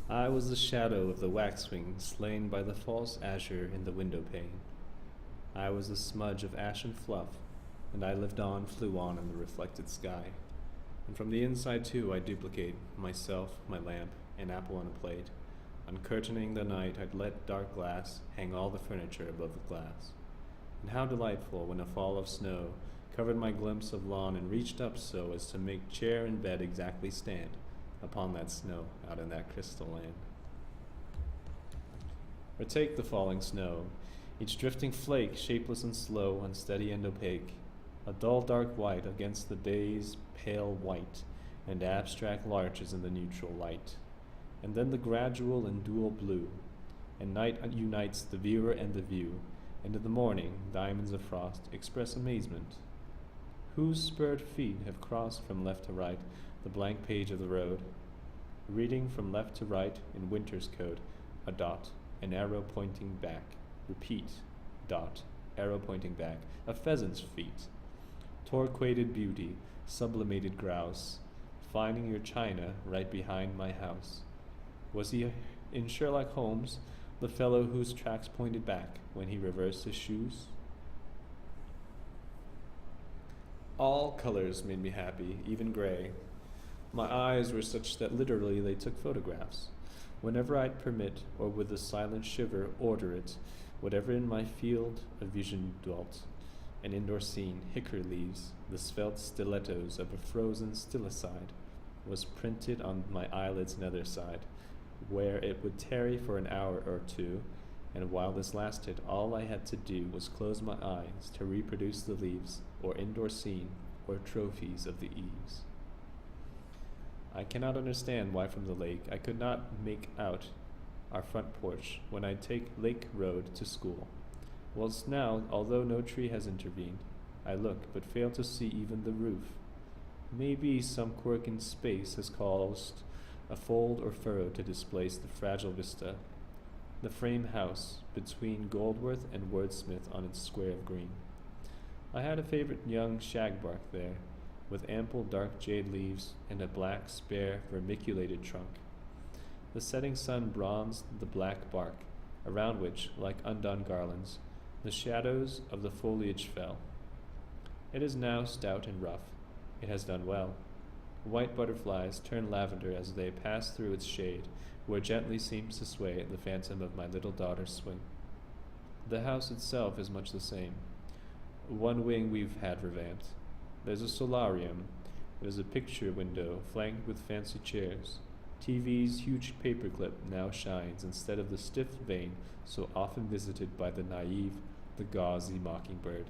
I was the shadow of the waxwing slain by the false azure in the window pane. I was the smudge of ashen fluff, and I lived on, flew on in the reflected sky. And from the inside, too, I duplicate myself, my lamp, an apple on a plate. Uncurtaining the night, I'd let dark glass hang all the furniture above the glass. And how delightful when a fall of snow covered my glimpse of lawn and reached up so as to make chair and bed exactly stand upon that snow out in that crystal land. Or take the falling snow, each drifting flake shapeless and slow, unsteady and opaque, a dull dark white against the day's pale white, and abstract larches in the neutral light. And then the gradual and dual blue, and night unites the viewer and the view, and in the morning diamonds of frost express amazement. Whose spurred feet have crossed from left to right the blank page of the road, reading from left to right in winter's code, a dot, an arrow pointing back, repeat, dot, arrow pointing back, a pheasant's feet, torquated beauty, sublimated grouse, finding your china right behind my house. Was he in Sherlock Holmes the fellow whose tracks pointed back when he reversed his shoes? All colors made me happy, even gray. My eyes were such that literally they took photographs. Whenever I'd permit, or with a silent shiver order it, whatever in my field of vision dwelt, an indoor scene, hickory leaves, the svelte stilettos of a frozen stillicide, was printed on my eyelid's nether side, where it would tarry for an hour or two, and while this lasted, all I had to do was close my eyes to reproduce the leaves, or indoor scene, or trophies of the eaves. I cannot understand why from the lake I could not make out our front porch when I take Lake Road to school. Whilst now, although no tree has intervened, I look but fail to see even the roof. Maybe some quirk in space has caused a fold or furrow to displace the fragile vista, the frame house between Goldworth and Wordsmith on its square of green. I had a favorite young shagbark there, with ample dark jade leaves and a black, spare, vermiculated trunk. The setting sun bronzed the black bark, around which, like undone garlands, the shadows of the foliage fell. It is now stout and rough. It has done well. White butterflies turn lavender as they pass through its shade, where gently seems to sway the phantom of my little daughter's swing. The house itself is much the same. One wing we've had revamped. There's a solarium. There's a picture window flanked with fancy chairs. TV's huge paperclip now shines instead of the stiff vein so often visited by the naive, the gauzy mockingbird,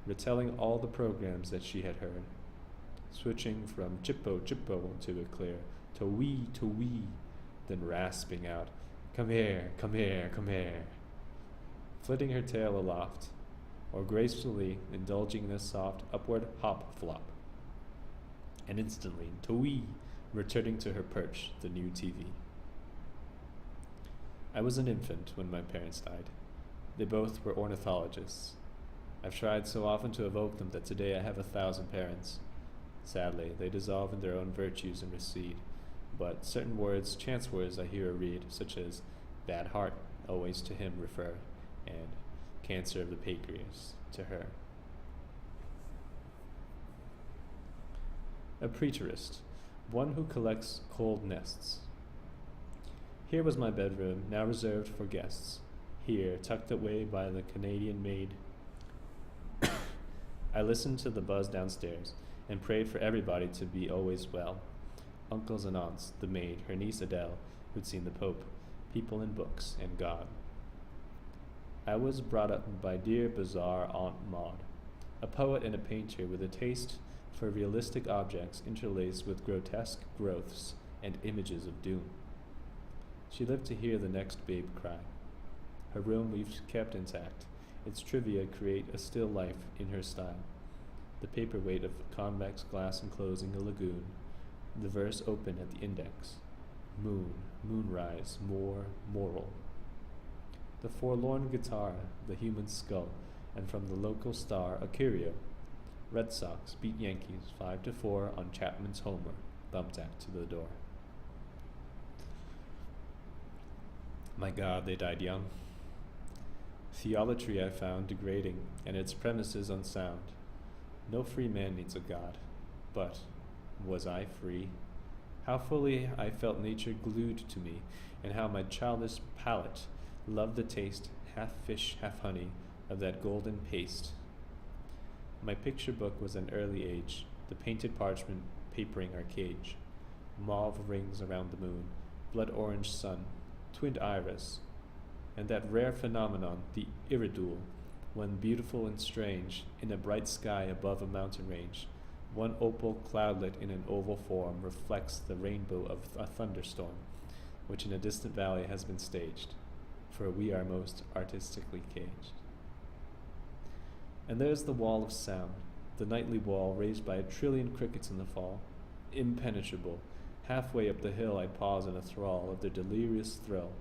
retelling all the programs that she had heard, switching from chippo chippo to a clear to wee, then rasping out, come here, come here, come here, flitting her tail aloft, or gracefully indulging in a soft upward hop flop, and instantly to wee, returning to her perch, the new TV. I was an infant when my parents died. They both were ornithologists. I've tried so often to evoke them that today I have 1,000 parents. Sadly, they dissolve in their own virtues and recede, but certain words, chance words I hear or read, such as bad heart, always to him refer, and cancer of the pancreas, to her. A preterist, one who collects cold nests. Here was my bedroom, now reserved for guests. Here, tucked away by the Canadian maid. I listened to the buzz downstairs and prayed for everybody to be always well. Uncles and aunts, the maid, her niece Adele, who'd seen the Pope, people in books, and God. I was brought up by dear bizarre Aunt Maud, a poet and a painter with a taste for realistic objects interlaced with grotesque growths and images of doom. She lived to hear the next babe cry. Her room we've kept intact. Its trivia create a still life in her style. The paperweight of convex glass enclosing a lagoon, the verse open at the index. Moon, moonrise, more, moral. The forlorn guitar, the human skull, and from the local star, a curio. Red Sox beat Yankees 5-4 on Chapman's homer, thumbtack to the door. My God, they died young. Theolatry I found degrading, and its premises unsound. No free man needs a God. But was I free? How fully I felt nature glued to me, and how my childish palate loved the taste, half fish, half honey, of that golden paste. My picture book was an early age, the painted parchment papering our cage. Mauve rings around the moon, blood orange sun, twinned iris, and that rare phenomenon, the iridule, when beautiful and strange, in a bright sky above a mountain range, one opal cloudlet in an oval form reflects the rainbow of a thunderstorm, which in a distant valley has been staged, for we are most artistically caged. And there's the wall of sound, the nightly wall raised by 1,000,000,000,000 crickets in the fall, impenetrable. Halfway up the hill I pause in a thrall of the delirious thrill.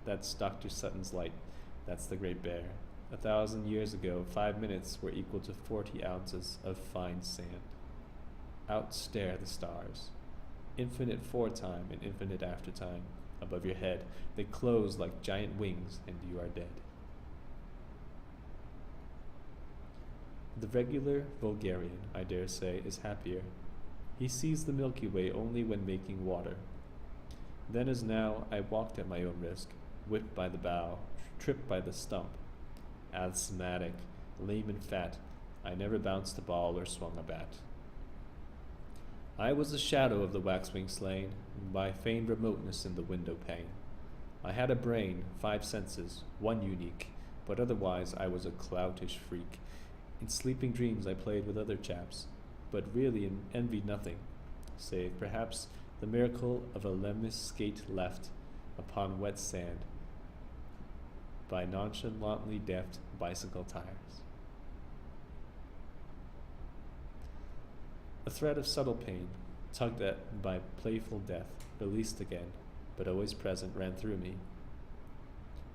That's Dr. Sutton's light, that's the Great Bear. 1,000 years ago, 5 minutes were equal to 40 ounces of fine sand. Out stare the stars, infinite foretime and infinite aftertime. Above your head, they close like giant wings, and you are dead. The regular vulgarian, I dare say, is happier. He sees the Milky Way only when making water. Then as now, I walked at my own risk, whipped by the bough, tripped by the stump. Asthmatic, lame and fat, I never bounced a ball or swung a bat. I was the shadow of the waxwing slain by feigned remoteness in the window pane. I had a brain, 5 senses, one unique, but otherwise I was a cloutish freak. In sleeping dreams I played with other chaps, but really envied nothing, save perhaps the miracle of a lemnis skate left upon wet sand by nonchalantly deft bicycle tires. A thread of subtle pain, tugged at by playful death, released again, but always present, ran through me.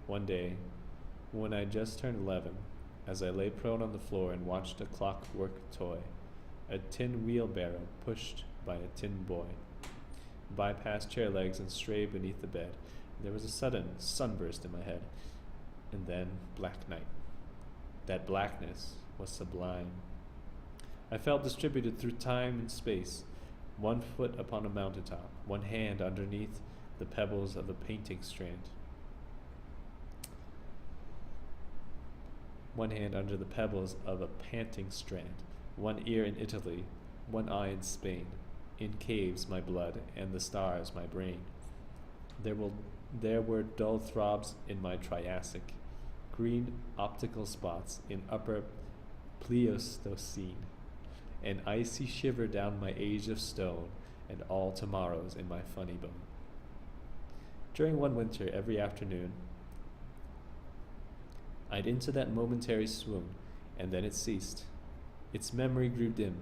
One day, when I just turned 11, as I lay prone on the floor and watched a clockwork toy, a tin wheelbarrow pushed by a tin boy, bypass chair legs and stray beneath the bed, there was a sudden sunburst in my head, and then black night. That blackness was sublime. I felt distributed through time and space, 1 foot upon a mountaintop, 1 hand underneath the pebbles of a painting strand. 1 hand under the pebbles of a panting strand, 1 ear in Italy, 1 eye in Spain, in caves my blood, and the stars my brain. There were dull throbs in my Triassic, green optical spots in upper Pleistocene, an icy shiver down my age of stone, and all tomorrows in my funny bone. During one winter, every afternoon, I'd into that momentary swoon, and then it ceased. Its memory grew dim.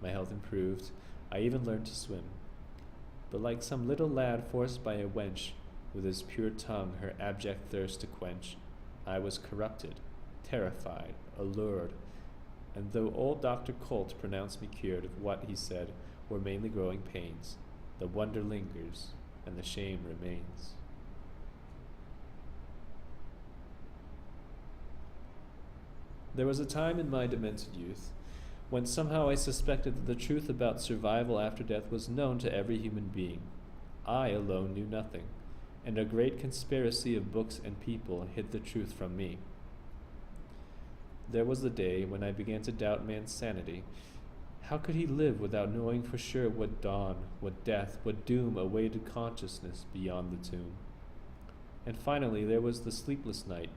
My health improved. I even learned to swim. But like some little lad forced by a wench with his pure tongue her abject thirst to quench, I was corrupted, terrified, allured, and though old Dr. Colt pronounced me cured of what he said were mainly growing pains, the wonder lingers and the shame remains. There was a time in my demented youth when somehow I suspected that the truth about survival after death was known to every human being. I alone knew nothing, and a great conspiracy of books and people hid the truth from me. There was the day when I began to doubt man's sanity. How could he live without knowing for sure what dawn, what death, what doom awaited consciousness beyond the tomb? And finally there was the sleepless night,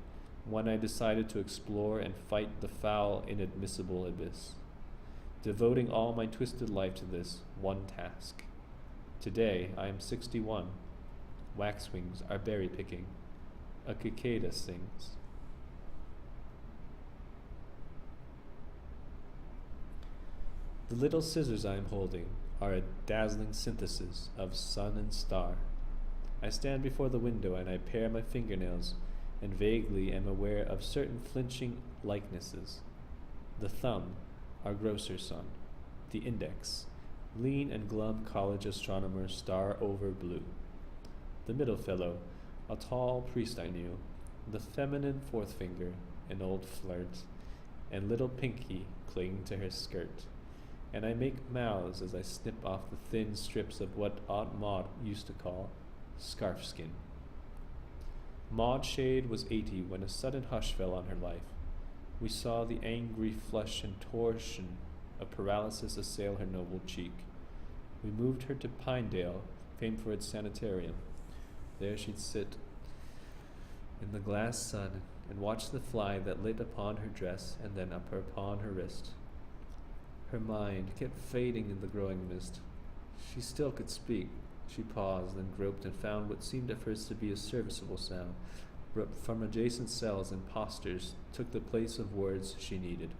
when I decided to explore and fight the foul, inadmissible abyss, devoting all my twisted life to this one task. Today I am 61. Waxwings are berry picking. A cicada sings. The little scissors I am holding are a dazzling synthesis of sun and star. I stand before the window and I pare my fingernails and vaguely am aware of certain flinching likenesses. The thumb, our grocer's son. The index, lean and glum college astronomer, star over blue. The middle fellow, A tall priest I knew, the feminine fourth finger, an old flirt, and little Pinky clinging to her skirt. And I make mouths as I snip off the thin strips of what Aunt Maud used to call scarf skin. Maud Shade was 80 when a sudden hush fell on her life. We saw the angry flush and torsion of paralysis assail her noble cheek. We moved her to Pinedale, famed for its sanitarium. There she'd sit in the glass sun and watch the fly that lit upon her dress and then upon her wrist. Her mind kept fading in the growing mist. She still could speak. She paused, then groped and found what seemed at first to be a serviceable sound. From adjacent cells, impostors took the place of words she needed,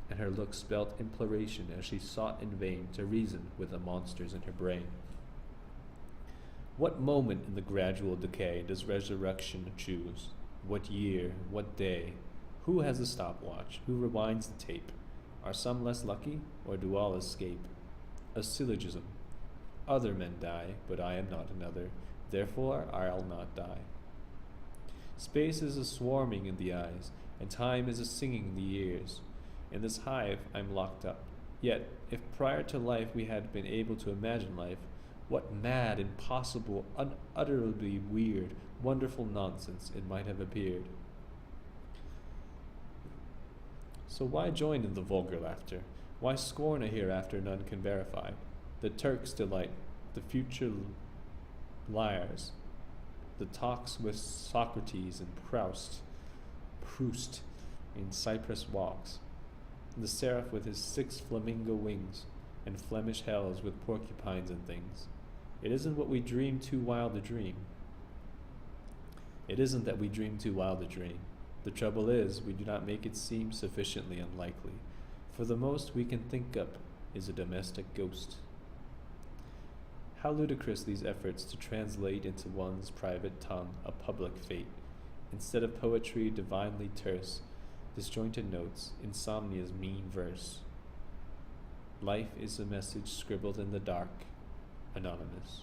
and her look spelt imploration as she sought in vain to reason with the monsters in her brain. What moment in the gradual decay does resurrection choose? What year? What day? Who has a stopwatch? Who rewinds the tape? Are some less lucky, or do all escape? A syllogism. Other men die, but I am not another. Therefore I'll not die. Space is a swarming in the eyes, and time is a singing in the ears. In this hive I'm locked up. Yet, if prior to life we had been able to imagine life, what mad, impossible, unutterably weird, wonderful nonsense it might have appeared. So why join in the vulgar laughter? Why scorn a hereafter none can verify? The Turks delight, the future liars, the talks with Socrates and Proust in Cyprus walks, the seraph with his 6 flamingo wings, and Flemish hells with porcupines and things. It isn't what we dream too wild to dream. It isn't that we dream too wild to dream. The trouble is, we do not make it seem sufficiently unlikely. For the most we can think up is a domestic ghost. How ludicrous these efforts to translate into one's private tongue a public fate, instead of poetry divinely terse, disjointed notes, insomnia's mean verse. Life is a message scribbled in the dark, anonymous.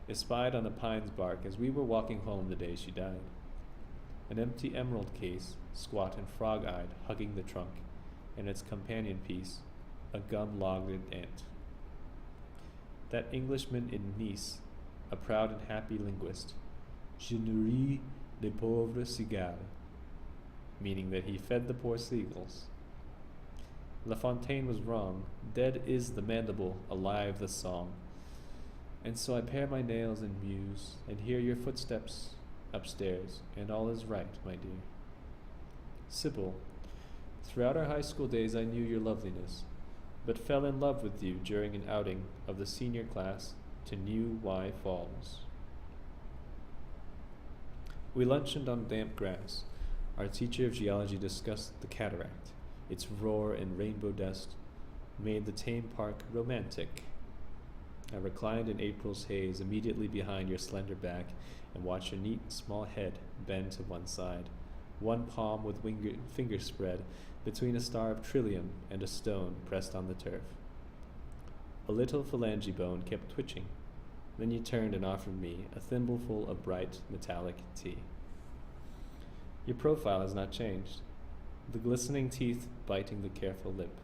Espied on a pine's bark as we were walking home the day she died. An empty emerald case, squat and frog-eyed, hugging the trunk, and its companion piece, a gum-logged ant. That Englishman in Nice, a proud and happy linguist, je nourris les pauvres cigales, meaning that he fed the poor seagulls. La Fontaine was wrong. Dead is the mandible, alive the song. And so I pare my nails and muse, and hear your footsteps upstairs, and all is right, my dear. Sybil, throughout our high school days I knew your loveliness, but fell in love with you during an outing of the senior class to New Y Falls. We lunched on damp grass. Our teacher of geology discussed the cataract. Its roar and rainbow dust made the tame park romantic. I reclined in April's haze immediately behind your slender back and watched your neat small head bend to one side, one palm with finger spread between a star of trillium and a stone pressed on the turf. A little phalange bone kept twitching. Then you turned and offered me a thimbleful of bright metallic tea. Your profile has not changed. The glistening teeth biting the careful lip,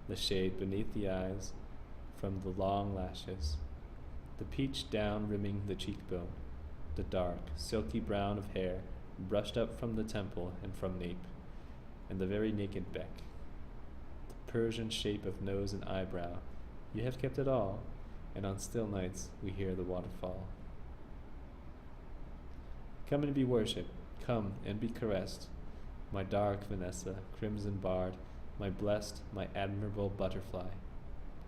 the shade beneath the eyes from the long lashes, the peach down rimming the cheekbone, the dark, silky brown of hair brushed up from the temple and from nape, and the very naked beck, the Persian shape of nose and eyebrow. You have kept it all, and on still nights we hear the waterfall. Come and be worshipped, come and be caressed, my dark Vanessa, crimson barred, my blessed, my admirable butterfly.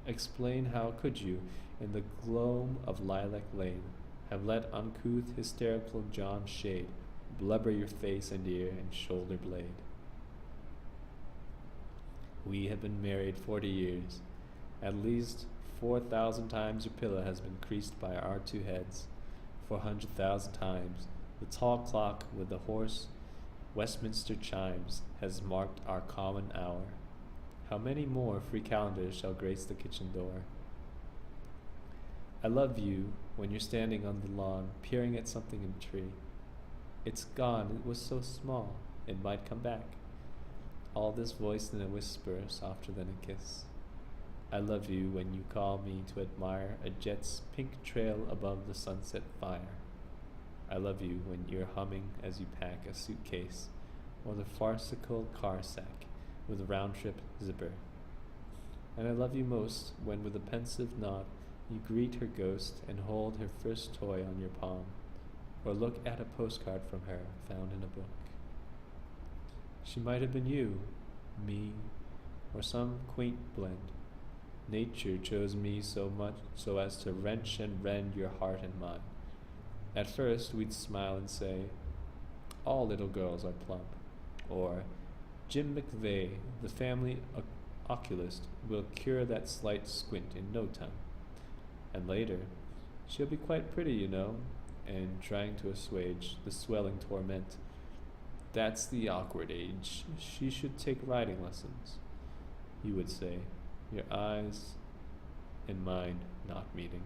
Explain how could you, in the gloam of lilac lane, have let uncouth, hysterical John Shade blubber your face and ear and shoulder blade? We have been married 40 years. At least 4,000 times your pillow has been creased by our two heads. 400,000 times the tall clock with the hoarse Westminster chimes has marked our common hour. How many more free calendars shall grace the kitchen door? I love you when you're standing on the lawn, peering at something in a tree. It's gone, it was so small, it might come back. All this voiced in a whisper, softer than a kiss. I love you when you call me to admire a jet's pink trail above the sunset fire. I love you when you're humming as you pack a suitcase or the farcical car sack with a round-trip zipper. And I love you most when with a pensive nod you greet her ghost and hold her first toy on your palm, or look at a postcard from her found in a book. She might have been you, me, or some quaint blend. Nature chose me so much so as to wrench and rend your heart and mind. At first we'd smile and say, all little girls are plump, or Jim McVeigh, the family oculist, will cure that slight squint in no time. And later, she'll be quite pretty, you know, and trying to assuage the swelling torment. That's the awkward age. She should take riding lessons, you would say, your eyes and mine not meeting.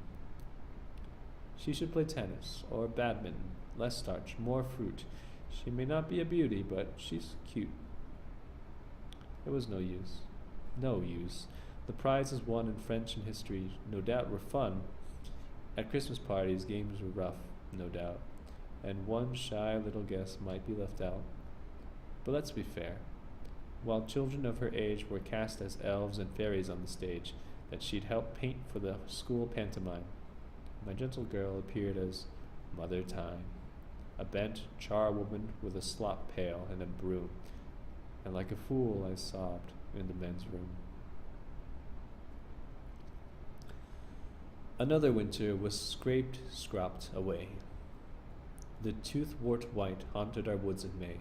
She should play tennis or badminton, less starch, more fruit. She may not be a beauty, but she's cute. It was no use. No use. The prizes won in French and history no doubt were fun. At Christmas parties, games were rough, no doubt, and one shy little guest might be left out. But let's be fair. While children of her age were cast as elves and fairies on the stage that she'd helped paint for the school pantomime, my gentle girl appeared as Mother Time, a bent charwoman with a slop pail and a broom, and like a fool I sobbed in the men's room. Another winter was scraped away. The tooth-wort white haunted our woods in May.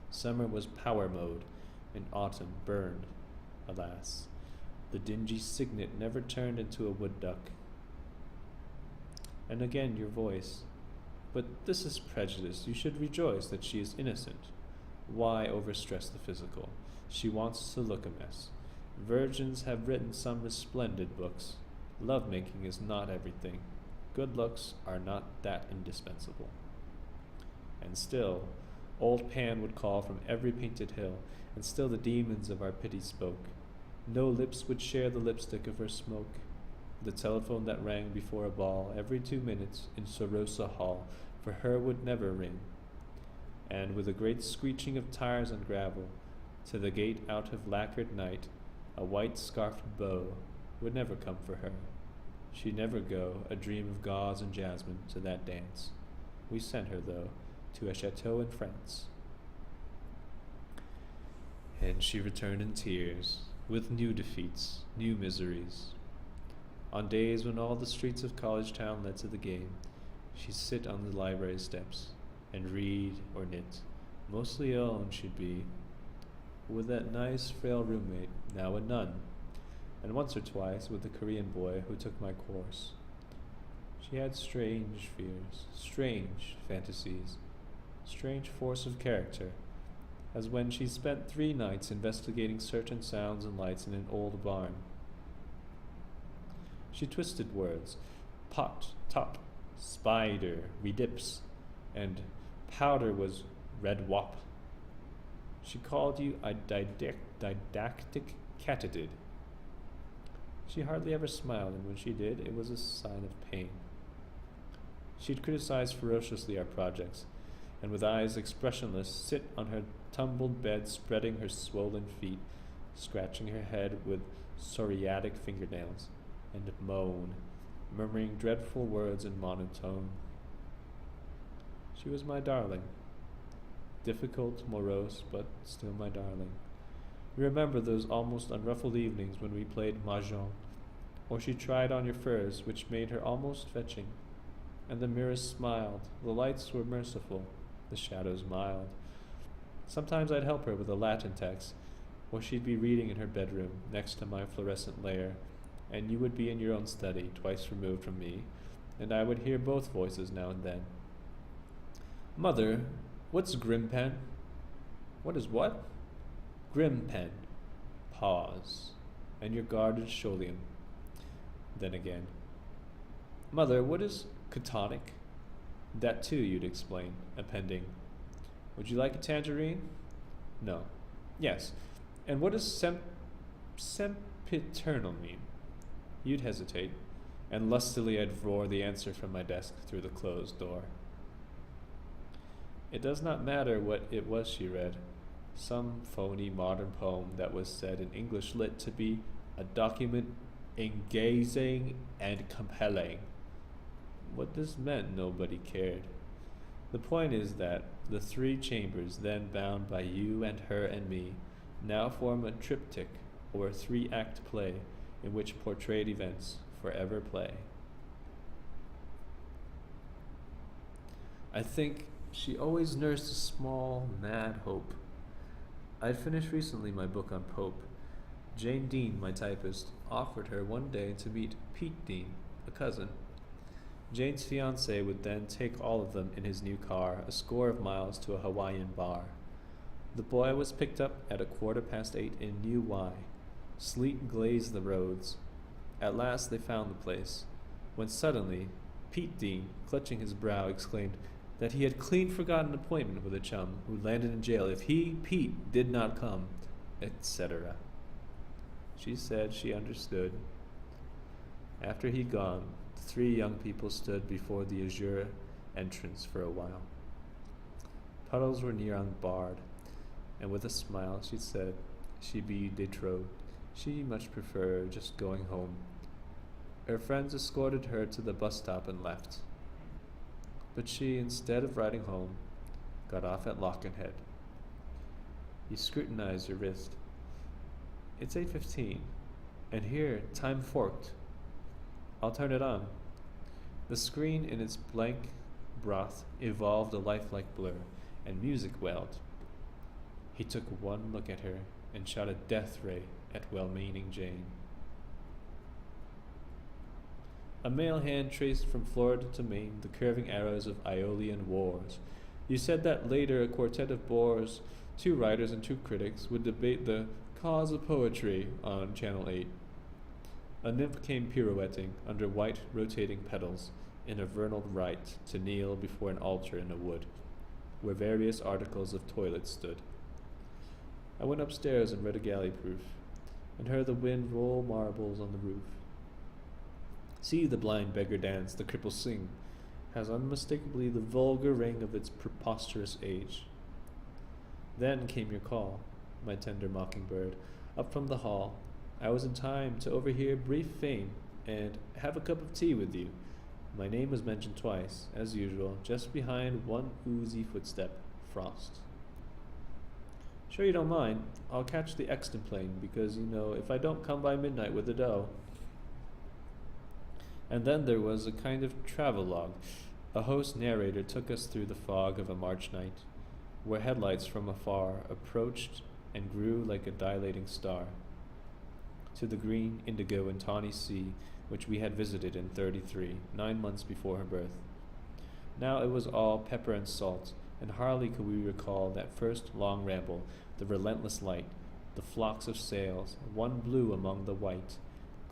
Summer was power mode, and autumn burned, alas. The dingy cygnet never turned into a wood duck. And again your voice. But this is prejudice. You should rejoice that she is innocent. Why overstress the physical? She wants to look a mess. Virgins have written some resplendent books. Love-making is not everything. Good looks are not that indispensable. And still, old Pan would call from every painted hill, and still the demons of our pity spoke. No lips would share the lipstick of her smoke. The telephone that rang before a ball every 2 minutes in Sorosa Hall for her would never ring. And with a great screeching of tires on gravel, to the gate out of lacquered night, a white scarfed beau would never come for her. She'd never go, a dream of gauze and jasmine, to that dance. We sent her, though, to a chateau in France. And she returned in tears, with new defeats, new miseries. On days when all the streets of College Town led to the game, she'd sit on the library steps and read or knit, mostly alone she'd be, with that nice frail roommate, now a nun, and once or twice with the Korean boy who took my course. She had strange fears, strange fantasies, strange force of character, as when she spent 3 nights investigating certain sounds and lights in an old barn. She twisted words, pot, top, spider, redips, and powder was red wop. She called you a didactic catadid. She hardly ever smiled, and when she did, it was a sign of pain. She'd criticize ferociously our projects, and with eyes expressionless, sit on her tumbled bed, spreading her swollen feet, scratching her head with psoriatic fingernails, and moan, murmuring dreadful words in monotone. She was my darling. Difficult, morose, but still my darling. You remember those almost unruffled evenings when we played mahjong, or she tried on your furs, which made her almost fetching, and the mirrors smiled, the lights were merciful, the shadows mild. Sometimes I'd help her with a Latin text, or she'd be reading in her bedroom next to my fluorescent layer, and you would be in your own study, twice removed from me, and I would hear both voices now and then. Mother, what's Grimpen? What is what? Grimpen. Pause. And your guarded scholium. Then again. Mother, what is catonic? That too, you'd explain, appending, would you like a tangerine? No. Yes. And what does sempiternal mean? You'd hesitate, and lustily I'd roar the answer from my desk through the closed door. It does not matter what it was she read. Some phony modern poem that was said in English lit to be a document engaging and compelling. What this meant, nobody cared. The point is that the three chambers then bound by you and her and me now form a triptych or a three-act play in which portrayed events forever play. I think she always nursed a small, mad hope. I'd finished recently my book on Pope. Jane Dean, my typist, offered her one day to meet Pete Dean, a cousin. Jane's fiancé would then take all of them in his new car a score of miles to a Hawaiian bar. The boy was picked up at 8:15 in New Y. Sleet glazed the roads. At last they found the place, when suddenly Pete Dean, clutching his brow, exclaimed that he had clean forgotten an appointment with a chum who landed in jail if he, Pete, did not come, etc. She said she understood. After he'd gone, the three young people stood before the azure entrance for a while. Puddles were near unbarred, and with a smile she said she'd be betrothed. She much preferred just going home. Her friends escorted her to the bus stop and left. But she, instead of riding home, got off at Lockenhead. You scrutinized your wrist. It's 8:15, and here, time forked. I'll turn it on. The screen in its blank broth evolved a lifelike blur, and music wailed. He took one look at her and shot a death ray at well-meaning Jane. A male hand traced from Florida to Maine the curving arrows of Aeolian wars. You said that later a quartet of bores, 2 writers and 2 critics, would debate the cause of poetry on Channel 8. A nymph came pirouetting under white rotating petals in a vernal rite to kneel before an altar in a wood, where various articles of toilet stood. I went upstairs and read a galley proof, and heard the wind roll marbles on the roof. See the blind beggar dance, the cripple sing, has unmistakably the vulgar ring of its preposterous age. Then came your call, my tender mockingbird, up from the hall. I was in time to overhear brief fame and have a cup of tea with you. My name was mentioned twice, as usual, just behind one oozy footstep, Frost. Sure you don't mind? I'll catch the Exton plane because, if I don't come by midnight with the dough. And then there was a kind of travelogue. A host narrator took us through the fog of a March night, where headlights from afar approached and grew like a dilating star, to the green, indigo, and tawny sea which we had visited in 33, 9 months before her birth. Now it was all pepper and salt, and hardly could we recall that first long ramble, the relentless light, the flocks of sails, one blue among the white,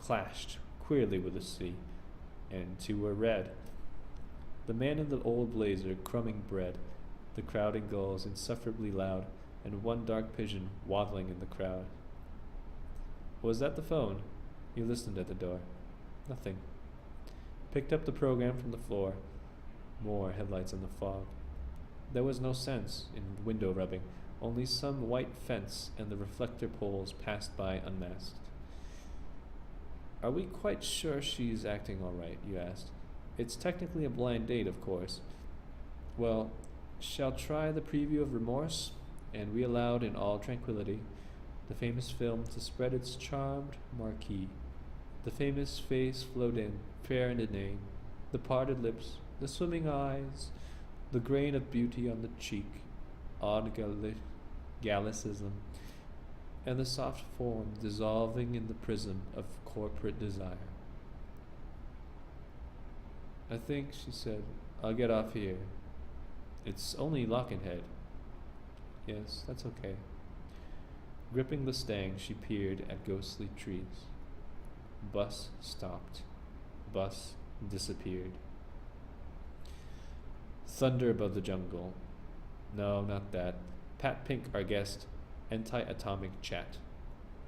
clashed queerly with the sea, and 2 were red. The man in the old blazer crumbing bread, the crowding gulls insufferably loud, and one dark pigeon waddling in the crowd. Was that the phone? You listened at the door. Nothing. Picked up the program from the floor. More headlights in the fog. There was no sense in window rubbing, only some white fence and the reflector poles passed by unmasked. Are we quite sure she's acting all right, you asked. It's technically a blind date, of course. Well, shall try the preview of Remorse, and we allowed in all tranquility the famous film to spread its charmed marquee. The famous face flowed in, fair and inane, the parted lips, the swimming eyes, the grain of beauty on the cheek, odd Gallicism, and the soft form dissolving in the prism of corporate desire. I think, she said, I'll get off here. It's only Lockenhead. Yes, that's okay. Gripping the stang, she peered at ghostly trees. Bus stopped. Bus and disappeared. Thunder above the jungle. No, not that. Pat Pink, our guest. Anti-atomic chat.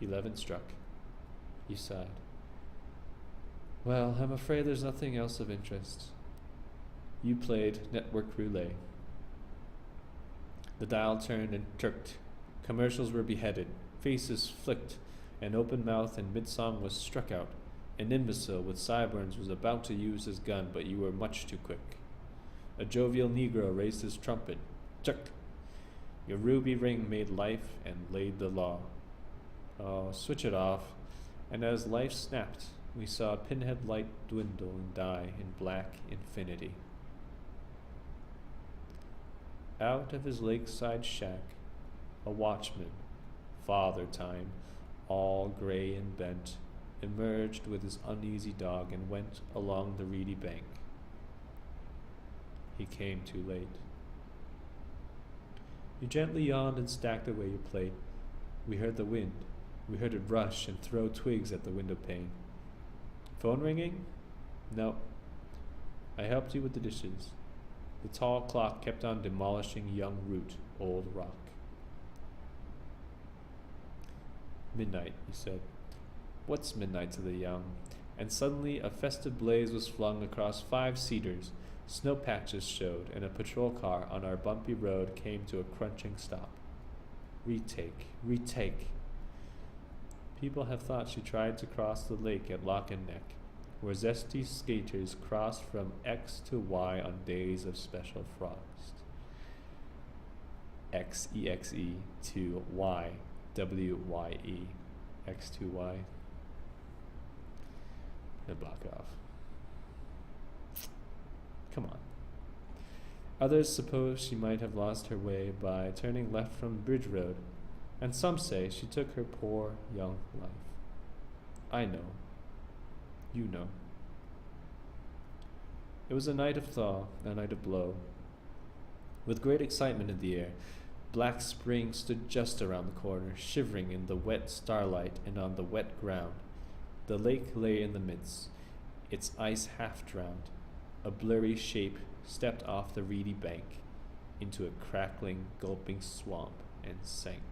11 struck. He sighed. Well, I'm afraid there's nothing else of interest. You played Network Roulette. The dial turned and jerked. Commercials were beheaded. Faces flicked. An open mouth and mid-song was struck out. An imbecile with sideburns was about to use his gun, but you were much too quick. A jovial Negro raised his trumpet. Jerk! Your ruby ring made life and laid the law. Oh, switch it off. And as life snapped, we saw pinhead light dwindle and die in black infinity. Out of his lakeside shack, a watchman, Father Time, all gray and bent, emerged with his uneasy dog and went along the reedy bank. He came too late. You gently yawned and stacked away your plate. We heard the wind. We heard it rush and throw twigs at the window pane. Phone ringing? No. I helped you with the dishes. The tall clock kept on demolishing young root, old rock. Midnight, he said. What's midnight to the young? And suddenly a festive blaze was flung across 5 cedars. Snow patches showed, and a patrol car on our bumpy road came to a crunching stop. Retake, retake. People have thought she tried to cross the lake at Loch and Neck, where zesty skaters crossed from X to Y on days of special frost. X-E-X-E to Y, W-Y-E, X to Y. Nabokov. Come on. Others suppose she might have lost her way by turning left from Bridge Road, and some say she took her poor young life. I know. You know. It was a night of thaw, a night of blow. With great excitement in the air, Black Spring stood just around the corner, shivering in the wet starlight and on the wet ground. The lake lay in the midst, its ice half drowned. A blurry shape stepped off the reedy bank into a crackling, gulping swamp and sank.